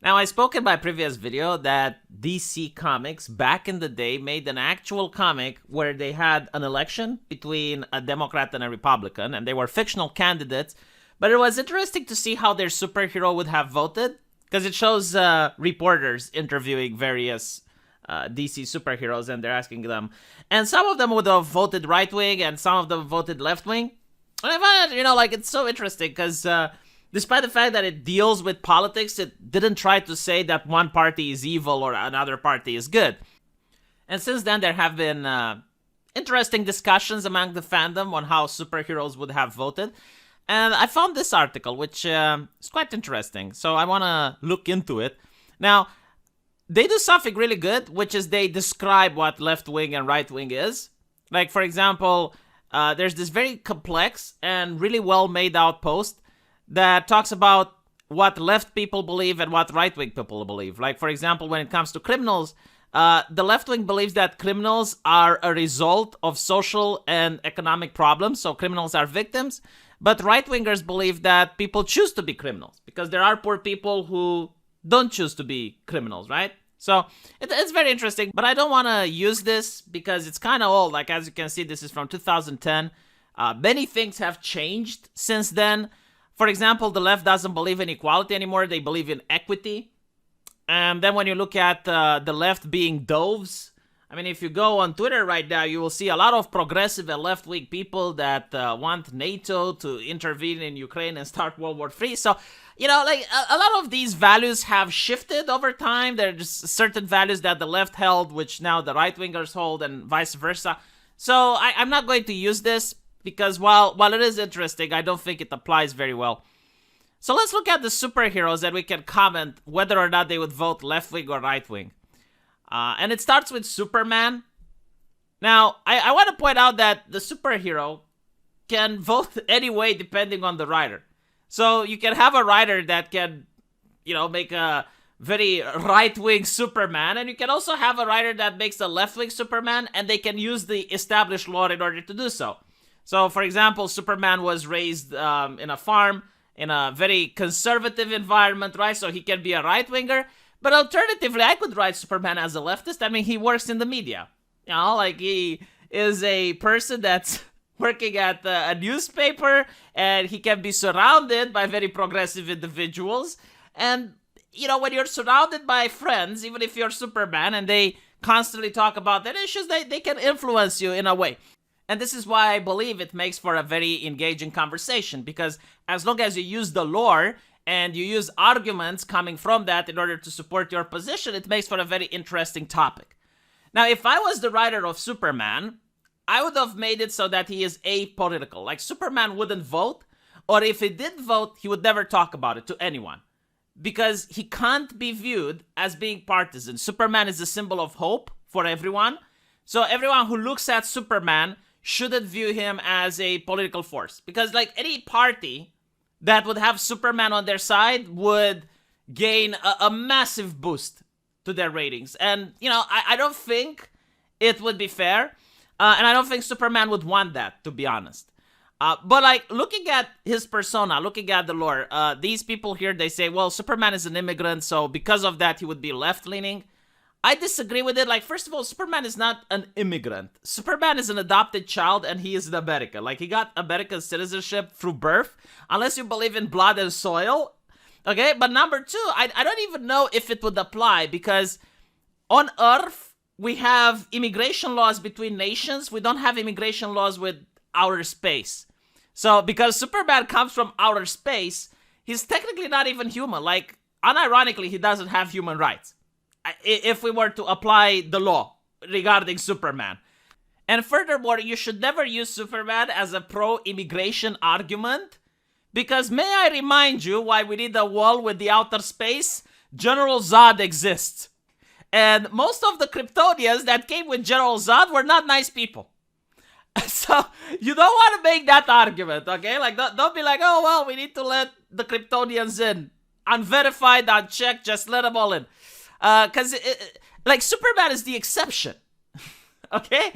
Now, I spoke in my previous video that DC Comics back in the day made an actual comic where they had an election between a Democrat and a Republican, and they were fictional candidates. But it was interesting to see how their superhero would have voted, because it shows reporters interviewing various DC superheroes, and they're asking them. And some of them would have voted right wing, and some of them voted left wing. And I find it, like it's so interesting because despite the fact that it deals with politics, it didn't try to say that one party is evil or another party is good. And since then, there have been interesting discussions among the fandom on how superheroes would have voted. And I found this article, which is quite interesting. So I want to look into it. Now, they do something really good, which is they describe what left wing and right wing is. Like, for example, there's this very complex and really well made out post that talks about what left people believe and what right wing people believe. Like, for example, when it comes to criminals, the left wing believes that criminals are a result of social and economic problems, so criminals are victims. But right wingers believe that people choose to be criminals because there are poor people who don't choose to be criminals, right? So it's very interesting, but I don't want to use this because it's kind of old. Like, as you can see, this is from 2010. Many things have changed since then. For example, the left doesn't believe in equality anymore. They believe in equity. And then when you look at the left being doves, I mean, if you go on Twitter right now, you will see a lot of progressive and left-wing people that want NATO to intervene in Ukraine and start World War III. So, like a lot of these values have shifted over time. There's certain values that the left held, which now the right-wingers hold, and vice versa. So I'm not going to use this because while it is interesting, I don't think it applies very well. So let's look at the superheroes that we can comment whether or not they would vote left-wing or right-wing. And it starts with Superman. Now, I want to point out that the superhero can vote any way depending on the writer. So you can have a writer that can, make a very right-wing Superman, and you can also have a writer that makes a left-wing Superman, and they can use the established law in order to do so. So, for example, Superman was raised in a farm, in a very conservative environment, right? So he can be a right-winger. But alternatively, I could write Superman as a leftist. I mean, he works in the media. Like he is a person that's working at a newspaper, and he can be surrounded by very progressive individuals. And, when you're surrounded by friends, even if you're Superman, and they constantly talk about their issues, they can influence you in a way. And this is why I believe it makes for a very engaging conversation, because as long as you use the lore and you use arguments coming from that in order to support your position, it makes for a very interesting topic. Now, if I was the writer of Superman, I would have made it so that he is apolitical. Like, Superman wouldn't vote, or if he did vote, he would never talk about it to anyone. Because he can't be viewed as being partisan. Superman is a symbol of hope for everyone. So everyone who looks at Superman shouldn't view him as a political force. Because, like, any party that would have Superman on their side would gain a massive boost to their ratings. And, I don't think it would be fair. And I don't think Superman would want that, to be honest. But, like, looking at his persona, looking at the lore, these people here, they say, well, Superman is an immigrant, so because of that, he would be left-leaning. I disagree with it. Like, first of all, Superman is not an immigrant. Superman is an adopted child, and he is in America. Like, he got American citizenship through birth, unless you believe in blood and soil. Okay, but number two, I don't even know if it would apply, because on Earth, we have immigration laws between nations. We don't have immigration laws with outer space. So, because Superman comes from outer space, he's technically not even human. Like, unironically, he doesn't have human rights. If we were to apply the law regarding Superman. And furthermore, you should never use Superman as a pro-immigration argument, because may I remind you why we need a wall with the outer space? General Zod exists. And most of the Kryptonians that came with General Zod were not nice people. So, you don't want to make that argument, okay? Like, don't be like, oh, well, we need to let the Kryptonians in. Unverified, unchecked, just let them all in. Because, like, Superman is the exception, okay?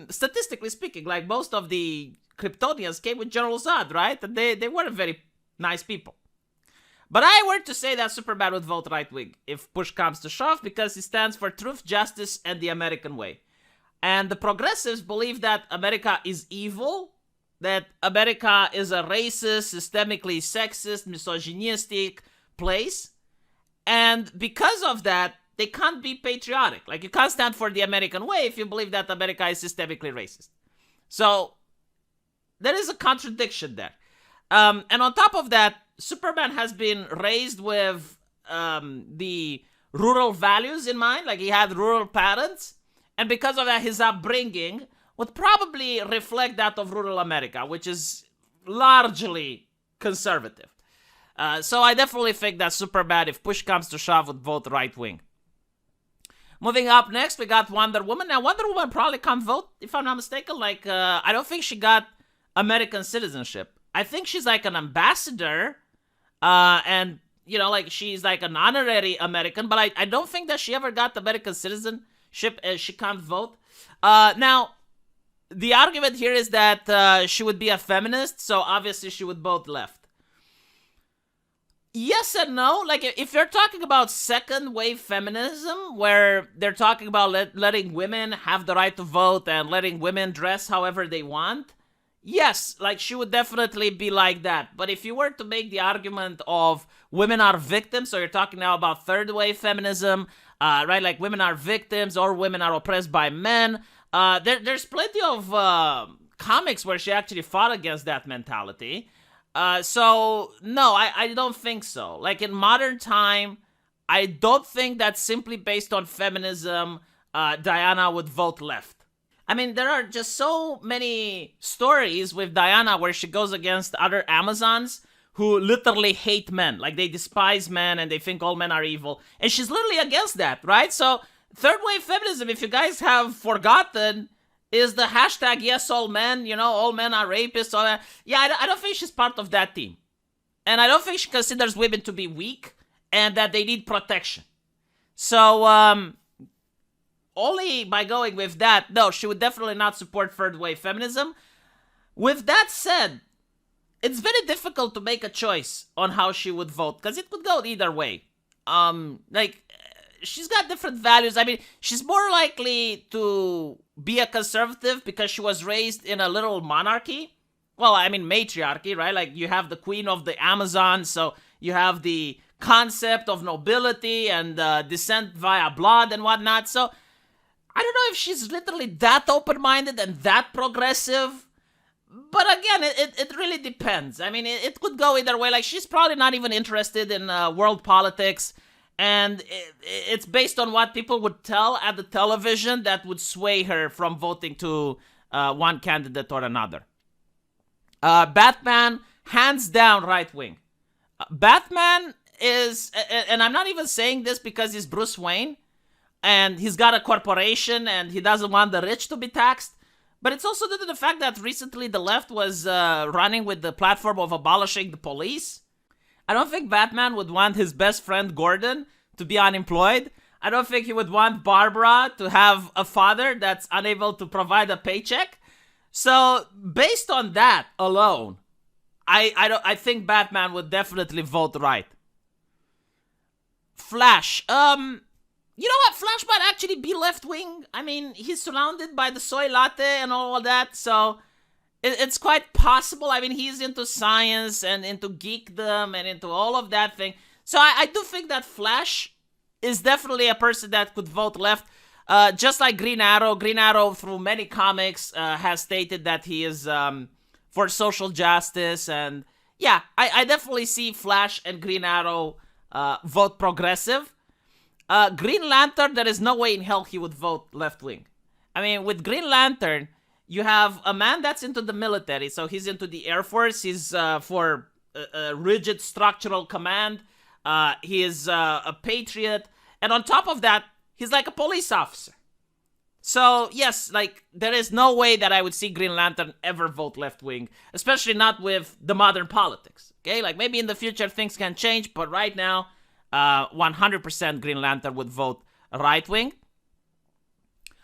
Statistically speaking, like, most of the Kryptonians came with General Zod, right? And they weren't very nice people. But I were to say that Superbad would vote right wing if push comes to shove, because he stands for truth, justice, and the American way. And the progressives believe that America is evil, that America is a racist, systemically sexist, misogynistic place. And because of that, they can't be patriotic. Like, you can't stand for the American way if you believe that America is systemically racist. So there is a contradiction there. And on top of that, Superman has been raised with the rural values in mind. Like, he had rural parents. And because of that, his upbringing would probably reflect that of rural America, which is largely conservative. So I definitely think that Superbad, if push comes to shove, would vote right wing. Moving up next, we got Wonder Woman. Now, Wonder Woman probably can't vote, if I'm not mistaken. Like, I don't think she got American citizenship. I think she's like an ambassador, and, you know, like, she's like an honorary American, but I don't think that she ever got American citizenship. She can't vote. Now, the argument here is that she would be a feminist, so obviously she would vote left. Yes and no. Like, if you're talking about second wave feminism, where they're talking about letting women have the right to vote and letting women dress however they want, yes, like, she would definitely be like that. But if you were to make the argument of women are victims, so you're talking now about third wave feminism, right? Like, women are victims or women are oppressed by men. There's plenty of comics where she actually fought against that mentality. So, no, I don't think so. Like, in modern time, I don't think that simply based on feminism, Diana would vote left. I mean, there are just so many stories with Diana where she goes against other Amazons who literally hate men. Like, they despise men and they think all men are evil. And she's literally against that, right? So, third wave feminism, if you guys have forgotten, is the hashtag yes all men, you know, all men are rapists, all that. Yeah, I don't think she's part of that team. And I don't think she considers women to be weak and that they need protection. So, only by going with that, no, she would definitely not support third wave feminism. With that said, it's very difficult to make a choice on how she would vote, because it would go either way. She's got different values. I mean, she's more likely to be a conservative because she was raised in a little monarchy. Well, I mean, matriarchy, right? Like, you have the queen of the Amazon, so you have the concept of nobility and descent via blood and whatnot. So, I don't know if she's literally that open-minded and that progressive. But again, it really depends. I mean, it could go either way. Like, she's probably not even interested in world politics. And it's based on what people would tell at the television that would sway her from voting to one candidate or another. Batman, hands down right wing. Batman is, and I'm not even saying this because he's Bruce Wayne, and he's got a corporation and he doesn't want the rich to be taxed. But it's also due to the fact that recently the left was running with the platform of abolishing the police. I don't think Batman would want his best friend Gordon to be unemployed. I don't think he would want Barbara to have a father that's unable to provide a paycheck. So, based on that alone, I think Batman would definitely vote right. Flash. You know what? Flash might actually be left-wing. I mean, he's surrounded by the soy latte and all of that, so it's quite possible. I mean, he's into science and into geekdom and into all of that thing. So I do think that Flash is definitely a person that could vote left. Just like Green Arrow. Green Arrow, through many comics, has stated that he is for social justice. And yeah, I definitely see Flash and Green Arrow vote progressive. Green Lantern, there is no way in hell he would vote left-wing. I mean, with Green Lantern, you have a man that's into the military, so he's into the Air Force. He's for rigid structural command. He is a patriot. And on top of that, he's like a police officer. So, yes, like, there is no way that I would see Green Lantern ever vote left-wing, especially not with the modern politics, okay? Like, maybe in the future things can change, but right now, 100% Green Lantern would vote right-wing.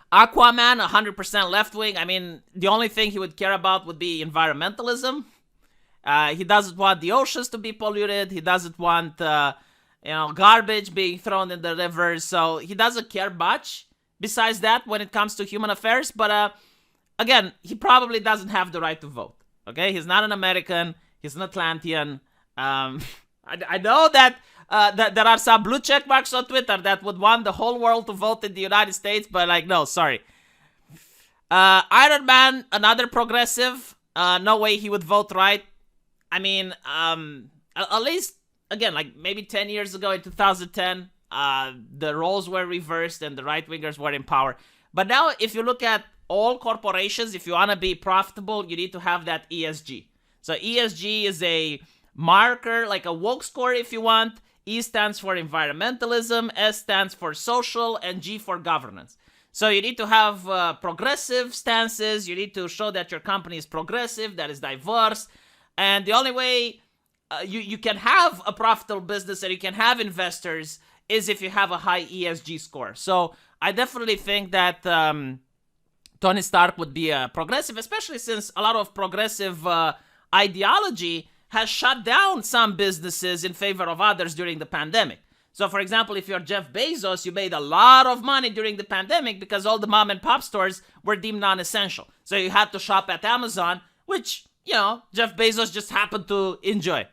Aquaman, 100% left-wing. I mean, the only thing he would care about would be environmentalism. He doesn't want the oceans to be polluted. He doesn't want garbage being thrown in the rivers. So he doesn't care much besides that when it comes to human affairs. But again, he probably doesn't have the right to vote. Okay, he's not an American. He's an Atlantean. I know that there are some blue check marks on Twitter that would want the whole world to vote in the United States, but like, no, sorry. Iron Man, another progressive. No way he would vote right. I mean, at least, again, like maybe 10 years ago in 2010, the roles were reversed and the right-wingers were in power. But now, if you look at all corporations, if you want to be profitable, you need to have that ESG. So ESG is a marker, like a woke score if you want. E stands for environmentalism, S stands for social, and G for governance. So you need to have progressive stances. You need to show that your company is progressive, that is diverse. And the only way you can have a profitable business and you can have investors is if you have a high ESG score. So I definitely think that Tony Stark would be a progressive, especially since a lot of progressive ideology has shut down some businesses in favor of others during the pandemic. So, for example, if you're Jeff Bezos, you made a lot of money during the pandemic because all the mom and pop stores were deemed non-essential. So you had to shop at Amazon, which, Jeff Bezos just happened to enjoy.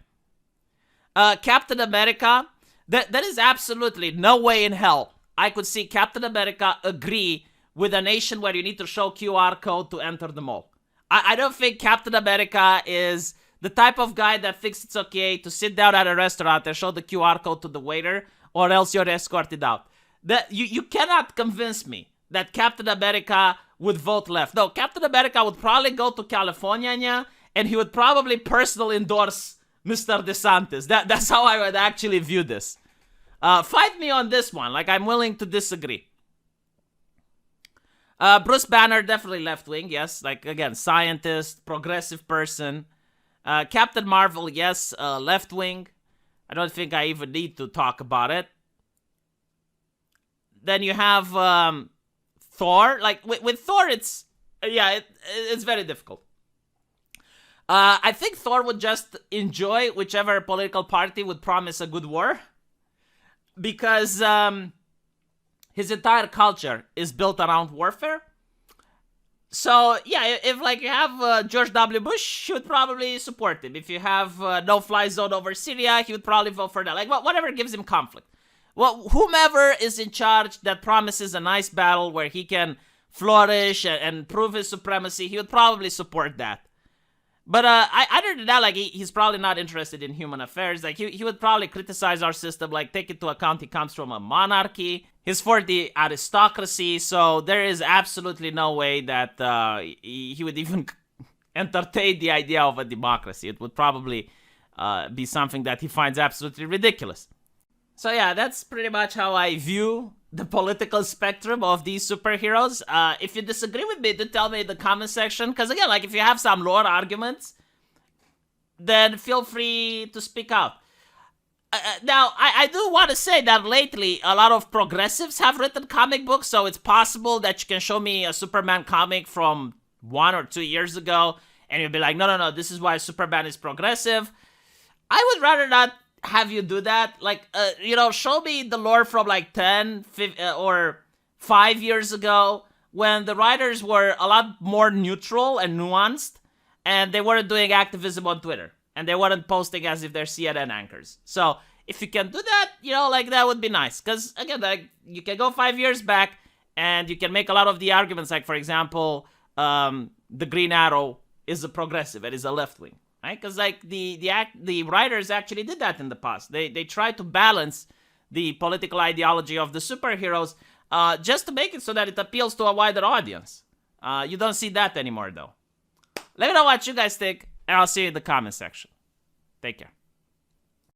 Captain America, there is absolutely no way in hell I could see Captain America agree with a nation where you need to show QR code to enter the mall. I don't think Captain America is the type of guy that thinks it's okay to sit down at a restaurant and show the QR code to the waiter, or else you're escorted out. You cannot convince me that Captain America would vote left. No, Captain America would probably go to California, and he would probably personally endorse Mr. DeSantis. That's how I would actually view this. Fight me on this one. Like, I'm willing to disagree. Bruce Banner, definitely left-wing, yes. Like, again, scientist, progressive person. Captain Marvel, yes, left-wing. I don't think I even need to talk about it. Then you have Thor. Like, with Thor, it's very difficult. I think Thor would just enjoy whichever political party would promise a good war. Because his entire culture is built around warfare. So, yeah, if like you have George W. Bush, he would probably support him. If you have no-fly zone over Syria, he would probably vote for that. Like, whatever gives him conflict. Well, whomever is in charge that promises a nice battle where he can flourish and prove his supremacy, he would probably support that. But other than that, like, he's probably not interested in human affairs. Like, he would probably criticize our system, like, take into account he comes from a monarchy. He's for the aristocracy, so there is absolutely no way that he would even entertain the idea of a democracy. It would probably be something that he finds absolutely ridiculous. So yeah, that's pretty much how I view the political spectrum of these superheroes. If you disagree with me, do tell me in the comment section. Because again, like if you have some lore arguments, then feel free to speak out. Now, I do want to say that lately, a lot of progressives have written comic books, so it's possible that you can show me a Superman comic from 1 or 2 years ago, and you'll be like, no, this is why Superman is progressive. I would rather not have you do that. Like, show me the lore from like 10 or 5 years ago when the writers were a lot more neutral and nuanced, and they weren't doing activism on Twitter. And they weren't posting as if they're CNN anchors. So if you can do that, like that would be nice. Because again, like you can go 5 years back and you can make a lot of the arguments. Like for example, the Green Arrow is a progressive. It is a left wing, right? Because like the writers actually did that in the past. They tried to balance the political ideology of the superheroes just to make it so that it appeals to a wider audience. You don't see that anymore though. Let me know what you guys think. And I'll see you in the comment section. Take care.